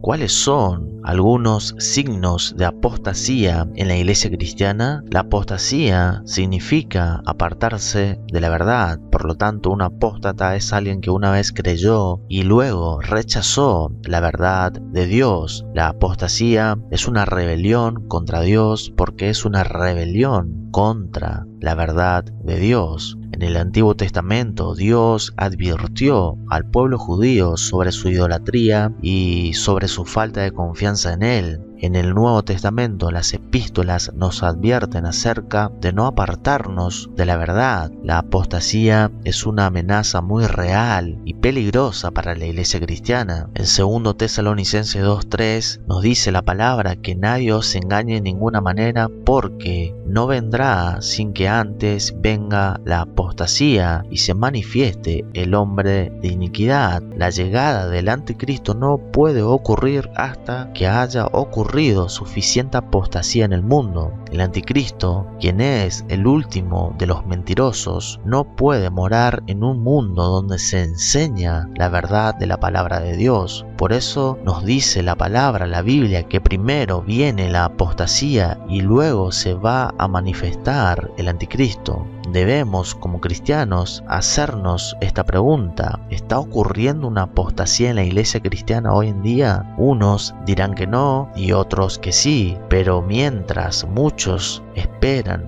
¿Cuáles son algunos signos de apostasía en la iglesia cristiana? La apostasía significa apartarse de la verdad. Por lo tanto, un apóstata es alguien que una vez creyó y luego rechazó la verdad de Dios. La apostasía es una rebelión contra Dios porque es una rebelión contra la verdad de Dios. En el Antiguo Testamento, Dios advirtió al pueblo judío sobre su idolatría y sobre su falta de confianza en Él. En el Nuevo Testamento, las epístolas nos advierten acerca de no apartarnos de la verdad. La apostasía es una amenaza muy real y peligrosa para la iglesia cristiana. En 2 Tesalonicenses 2:3 nos dice la palabra que nadie os engañe en ninguna manera, porque no vendrá sin que antes venga la apostasía y se manifieste el hombre de iniquidad. La llegada del anticristo no puede ocurrir hasta que haya ocurrido suficiente apostasía en el mundo. El anticristo, quien es el último de los mentirosos, no puede morar en un mundo donde se enseña la verdad de la palabra de Dios. Por eso nos dice la palabra, la Biblia, que primero viene la apostasía y luego se va a manifestar el anticristo. Debemos, como cristianos, hacernos esta pregunta: ¿está ocurriendo una apostasía en la iglesia cristiana hoy en día? Unos dirán que no y otros que sí, pero mientras muchos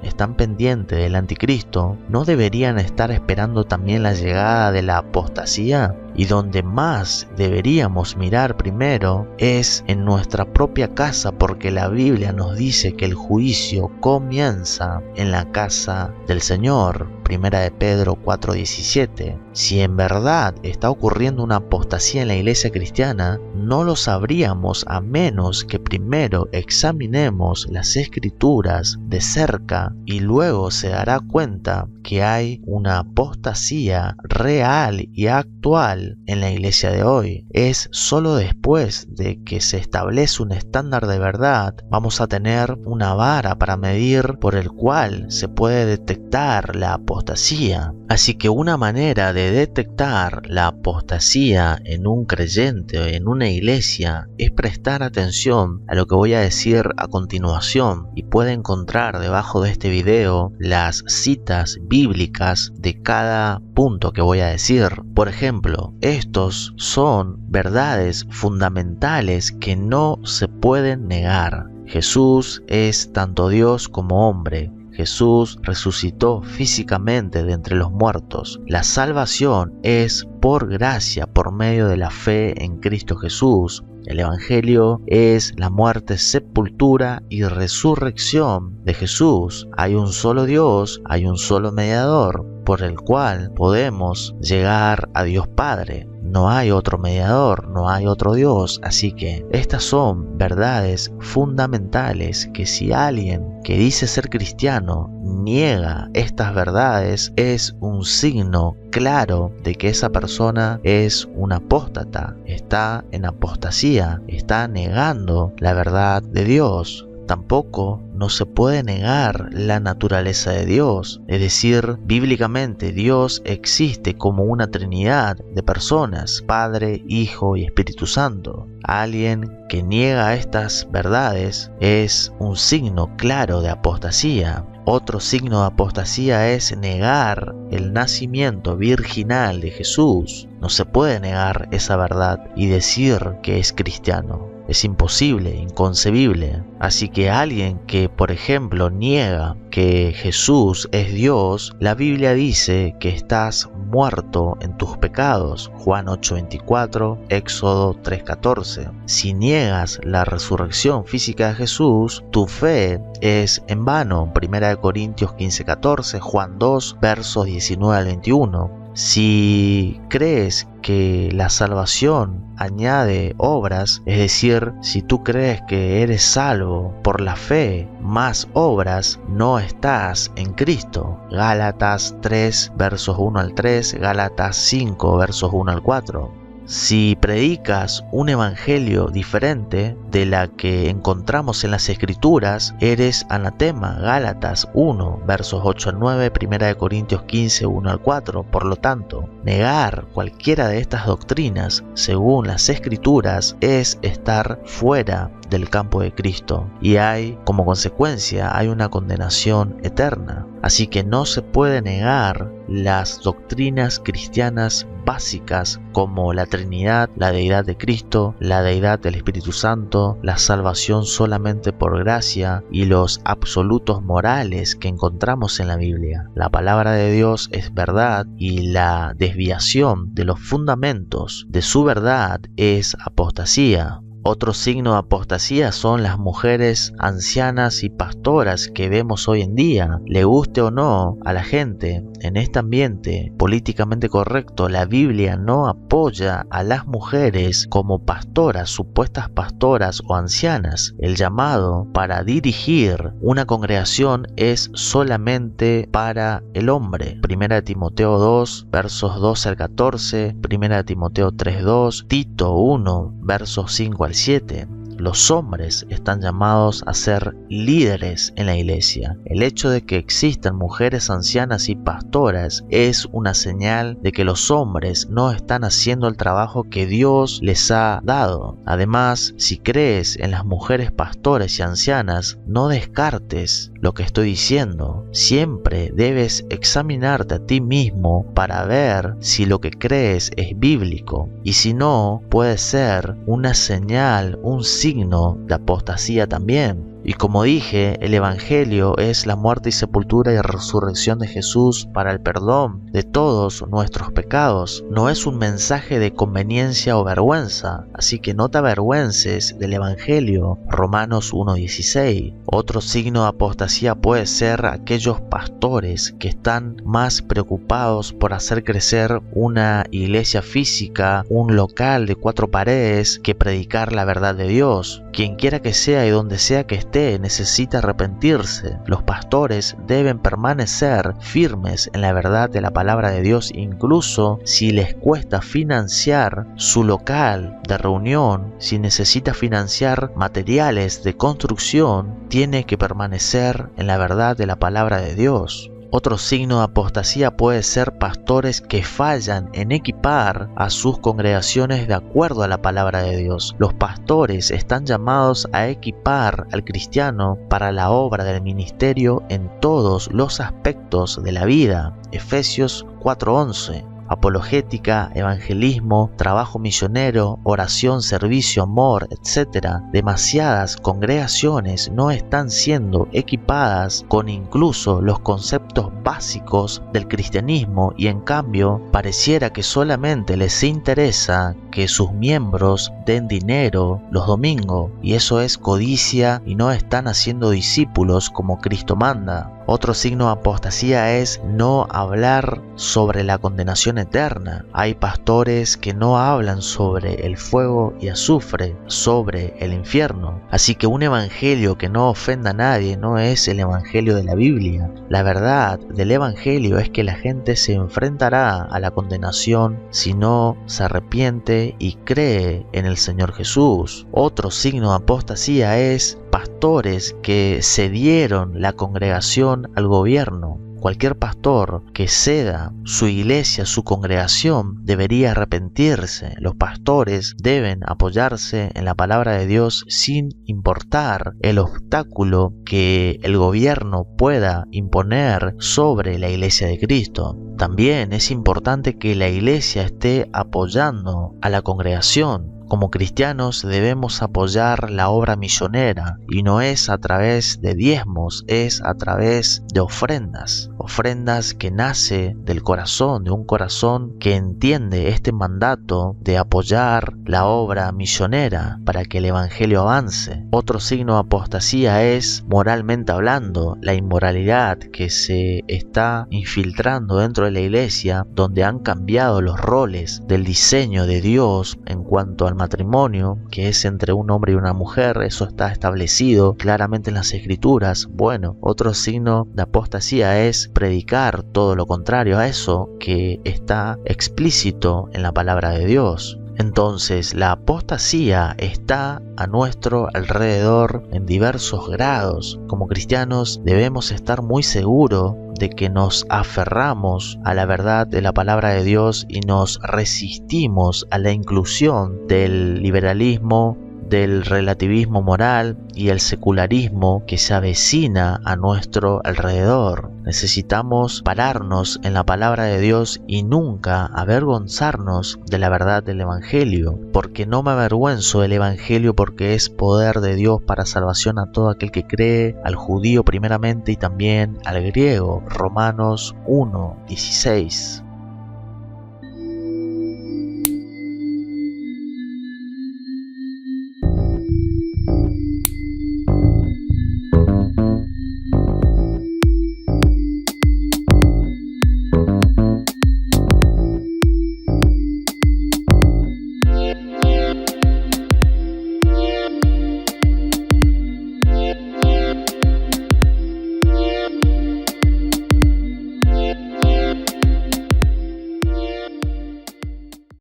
están pendientes del anticristo, ¿no deberían estar esperando también la llegada de la apostasía? Y donde más deberíamos mirar primero es en nuestra propia casa, porque la Biblia nos dice que el juicio comienza en la casa del Señor. 1 de Pedro 4:17. Si en verdad está ocurriendo una apostasía en la iglesia cristiana, no lo sabríamos a menos que primero examinemos las escrituras de cerca, y luego se dará cuenta que hay una apostasía real y actual en la iglesia de hoy. Es solo después de que se establece un estándar de verdad, vamos a tener una vara para medir por el cual se puede detectar la apostasía. Así que una manera de detectar la apostasía en un creyente o en una iglesia es prestar atención a lo que voy a decir a continuación, y puede encontrar debajo de este video las citas bíblicas de cada punto que voy a decir. Por ejemplo, estos son verdades fundamentales que no se pueden negar. Jesús es tanto Dios como hombre. Jesús resucitó físicamente de entre los muertos. La salvación es por gracia, por medio de la fe en Cristo Jesús. El Evangelio es la muerte, sepultura y resurrección de Jesús. Hay un solo Dios, hay un solo mediador por el cual podemos llegar a Dios Padre. No hay otro mediador, no hay otro Dios. Así que estas son verdades fundamentales que si alguien que dice ser cristiano niega estas verdades, es un signo claro de que esa persona es un apóstata, está en apostasía, está negando la verdad de Dios. Tampoco no se puede negar la naturaleza de Dios, es decir, bíblicamente Dios existe como una trinidad de personas, Padre, Hijo y Espíritu Santo. Alguien que niega estas verdades es un signo claro de apostasía. Otro signo de apostasía es negar el nacimiento virginal de Jesús. No se puede negar esa verdad y decir que es cristiano. Es imposible, inconcebible. Así que alguien que, por ejemplo, niega que Jesús es Dios, la Biblia dice que estás muerto en tus pecados. Juan 8:24, Éxodo 3:14. Si niegas la resurrección física de Jesús, tu fe es en vano. 1 Corintios 15:14, Juan 2, versos 19 al 21. Si crees que la salvación añade obras, es decir, si tú crees que eres salvo por la fe más obras, no estás en Cristo. Gálatas 3, versos 1 al 3, Gálatas 5, versos 1 al 4. Si predicas un evangelio diferente de la que encontramos en las Escrituras, eres anatema. Gálatas 1, versos 8 al 9, 1 Corintios 15, 1 al 4. Por lo tanto, negar cualquiera de estas doctrinas según las Escrituras es estar fuera del campo de Cristo, y como consecuencia, hay una condenación eterna. Así que no se puede negar las doctrinas cristianas básicas como la Trinidad, la deidad de Cristo, la deidad del Espíritu Santo, la salvación solamente por gracia y los absolutos morales que encontramos en la Biblia. La palabra de Dios es verdad y la desviación de los fundamentos de su verdad es apostasía. Otro signo de apostasía son las mujeres ancianas y pastoras que vemos hoy en día. Le guste o no a la gente, en este ambiente políticamente correcto, la Biblia no apoya a las mujeres como pastoras, supuestas pastoras o ancianas. El llamado para dirigir una congregación es solamente para el hombre. 1 Timoteo 2, versos 12 al 14, 1 Timoteo 3, 2, Tito 1, versos 5 al 7. Los hombres están llamados a ser líderes en la iglesia. El hecho de que existan mujeres ancianas y pastoras es una señal de que los hombres no están haciendo el trabajo que Dios les ha dado. Además, si crees en las mujeres pastoras y ancianas, no descartes lo que estoy diciendo. Siempre debes examinarte a ti mismo para ver si lo que crees es bíblico. Y si no, puede ser una señal, un signo de apostasía también. Y como dije, el Evangelio es la muerte y sepultura y resurrección de Jesús para el perdón de todos nuestros pecados. No es un mensaje de conveniencia o vergüenza, así que no te avergüences del Evangelio. Romanos 1:16. Otro signo de apostasía puede ser aquellos pastores que están más preocupados por hacer crecer una iglesia física, un local de 4 paredes, que predicar la verdad de Dios. Quien quiera que sea y donde sea que esté, necesita arrepentirse. Los pastores deben permanecer firmes en la verdad de la palabra de Dios, incluso si les cuesta financiar su local de reunión, si necesita financiar materiales de construcción, tiene que permanecer en la verdad de la palabra de Dios. Otro signo de apostasía puede ser pastores que fallan en equipar a sus congregaciones de acuerdo a la palabra de Dios. Los pastores están llamados a equipar al cristiano para la obra del ministerio en todos los aspectos de la vida. Efesios 4:11. Apologética, evangelismo, trabajo misionero, oración, servicio, amor, etc. Demasiadas congregaciones no están siendo equipadas con incluso los conceptos básicos del cristianismo, y en cambio pareciera que solamente les interesa que sus miembros den dinero los domingos, y eso es codicia y no están haciendo discípulos como Cristo manda. Otro signo de apostasía es no hablar sobre la condenación eterna. Hay pastores que no hablan sobre el fuego y azufre, sobre el infierno. Así que un evangelio que no ofenda a nadie no es el evangelio de la Biblia. La verdad del evangelio es que la gente se enfrentará a la condenación si no se arrepiente y cree en el Señor Jesús. Otro signo de apostasía es pastores que cedieron la congregación al gobierno. Cualquier pastor que ceda su iglesia, su congregación, debería arrepentirse. Los pastores deben apoyarse en la palabra de Dios sin importar el obstáculo que el gobierno pueda imponer sobre la iglesia de Cristo. También es importante que la iglesia esté apoyando a la congregación. Como cristianos debemos apoyar la obra misionera, y no es a través de diezmos, es a través de ofrendas que nace del corazón, de un corazón que entiende este mandato de apoyar la obra misionera para que el evangelio avance. Otro signo de apostasía es, moralmente hablando, la inmoralidad que se está infiltrando dentro de la iglesia, donde han cambiado los roles del diseño de Dios en cuanto al matrimonio, que es entre un hombre y una mujer. Eso está establecido claramente en las Escrituras. Bueno, otro signo de apostasía es predicar todo lo contrario a eso que está explícito en la palabra de Dios. Entonces, la apostasía está a nuestro alrededor en diversos grados. Como cristianos debemos estar muy seguros de que nos aferramos a la verdad de la palabra de Dios y nos resistimos a la inclusión del liberalismo, del relativismo moral y el secularismo que se avecina a nuestro alrededor. Necesitamos pararnos en la palabra de Dios y nunca avergonzarnos de la verdad del Evangelio, porque no me avergüenzo del Evangelio, porque es poder de Dios para salvación a todo aquel que cree, al judío primeramente y también al griego. Romanos 1:16.